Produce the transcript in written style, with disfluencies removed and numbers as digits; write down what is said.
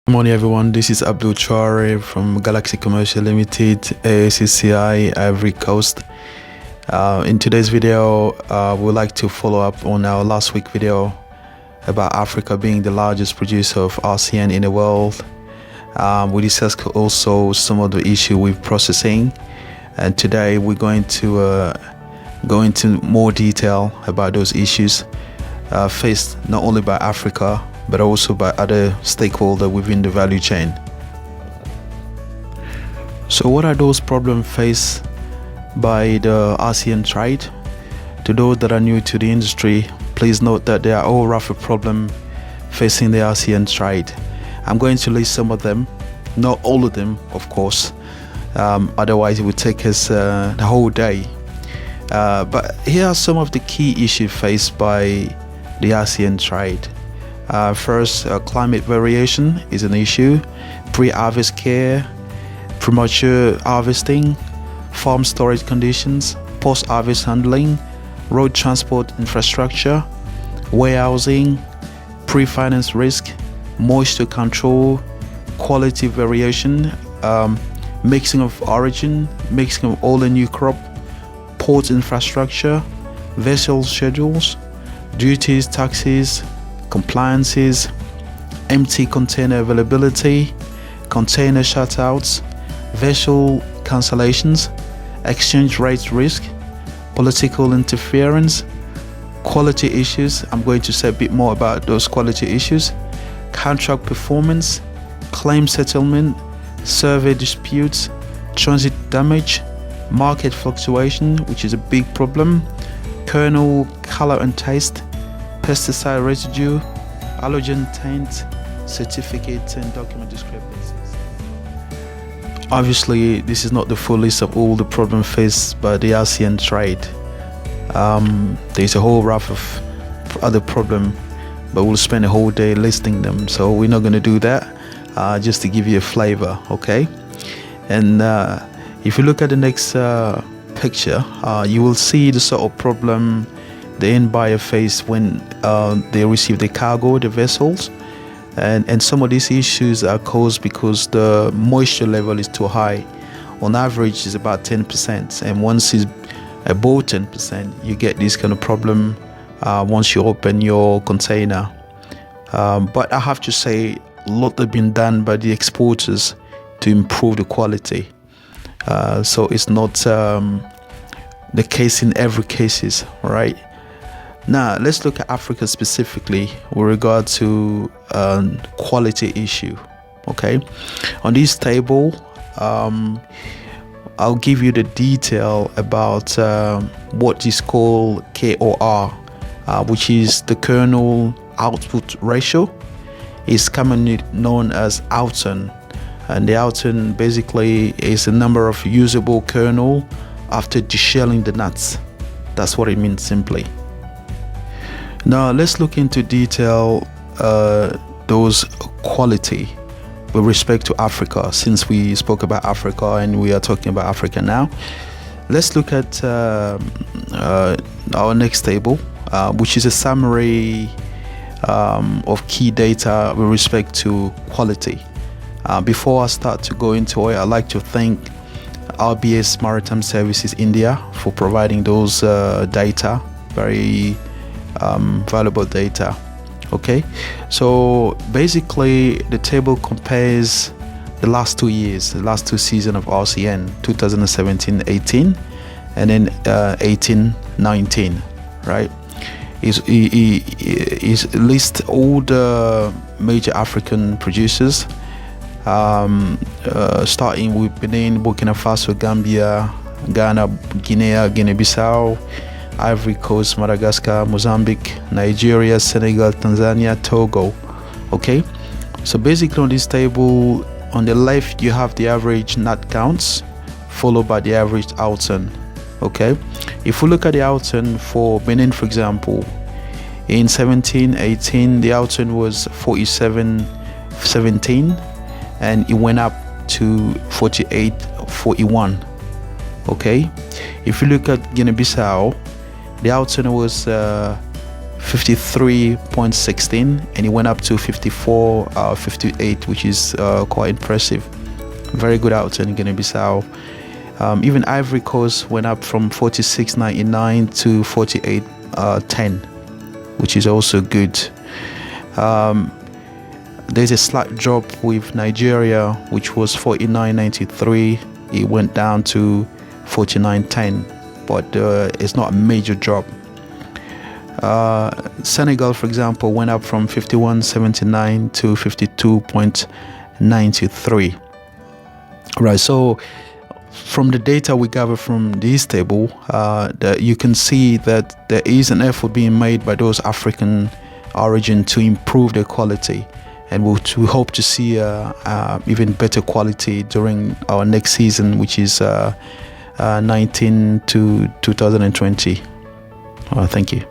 Good morning everyone, this is Abdul Chare from Galaxy Commercial Limited ACC, Ivory Coast. In today's video, we'd like to follow up on our last week video about Africa being the largest producer of RCN in the world. We discussed also some of the issue with processing, and today we're going to go into more detail about those issues faced not only by Africa but also by other stakeholders within the value chain. So what are those problems faced by the RCN trade? To those that are new to the industry, please note that there are all rough problems facing the RCN trade. I'm going to list some of them, not all of them of course, otherwise it would take us the whole day. But here are some of the key issues faced by the RCN trade. First, climate variation is an issue, pre-harvest care, premature harvesting, farm storage conditions, post-harvest handling, road transport infrastructure, warehousing, pre-finance risk, moisture control, quality variation, mixing of origin, mixing of old and new crop, port infrastructure, vessel schedules, duties, taxes, compliances, empty container availability, container shutouts, vessel cancellations, exchange rate risk, political interference, quality issues. I'm going to say a bit more about those quality issues, contract performance, claim settlement, survey disputes, transit damage, market fluctuation, which is a big problem, kernel color and taste, pesticide residue, allergen taint, certificates and document discrepancies. Obviously, this is not the full list of all the problems faced by the RCN trade. There's a whole raft of other problems, but we'll spend a whole day listing them, so we're not going to do that, just to give you a flavor, okay? And if you look at the next picture, you will see the sort of problem the end buyer face when they receive the cargo, the vessels, and some of these issues are caused because the moisture level is too high. On average it's about 10%, and once it's above 10% you get this kind of problem once you open your container. But I have to say a lot has been done by the exporters to improve the quality, so it's not the case in every cases, right? Now let's look at Africa specifically with regard to quality issue. Okay, on this table I'll give you the detail about what is called KOR, which is the kernel output ratio. It's commonly known as Outturn, and the Outturn basically is the number of usable kernel after deshelling the nuts. That's what it means simply. Now let's look into detail those quality with respect to Africa, since we spoke about Africa and we are talking about Africa now. Let's look at our next table, which is a summary of key data with respect to quality. Before I start to go into it, I'd like to thank RBS Maritime Services India for providing those data, very valuable data. Okay, so basically the table compares the last 2 years, the last 2 seasons of RCN, 2017-18 and then 18-19, right? It lists all the major African producers, starting with Benin, Burkina Faso, Gambia, Ghana, Guinea-Bissau, Ivory Coast, Madagascar, Mozambique, Nigeria, Senegal, Tanzania, Togo. Okay, so basically on this table, on the left you have the average nut counts followed by the average Outturn. Okay, if we look at the Outturn for Benin, for example, in 17-18 the Outturn was 47-17 and it went up to 48-41. Okay, if you look at Guinea-Bissau, the Outturn was 53.16, and it went up to 54.58, which is quite impressive. Very good outturn in Guinea-Bissau. Even Ivory Coast went up from 46.99 to 48.10, which is also good. There's a slight drop with Nigeria, which was 49.93. It went down to 49.10, but it's not a major drop. Senegal, for example, went up from 51.79 to 52.93. Right, so from the data we gather from this table, that you can see that there is an effort being made by those African origin to improve their quality, and we hope to see even better quality during our next season, which is 19 to 2020. Thank you.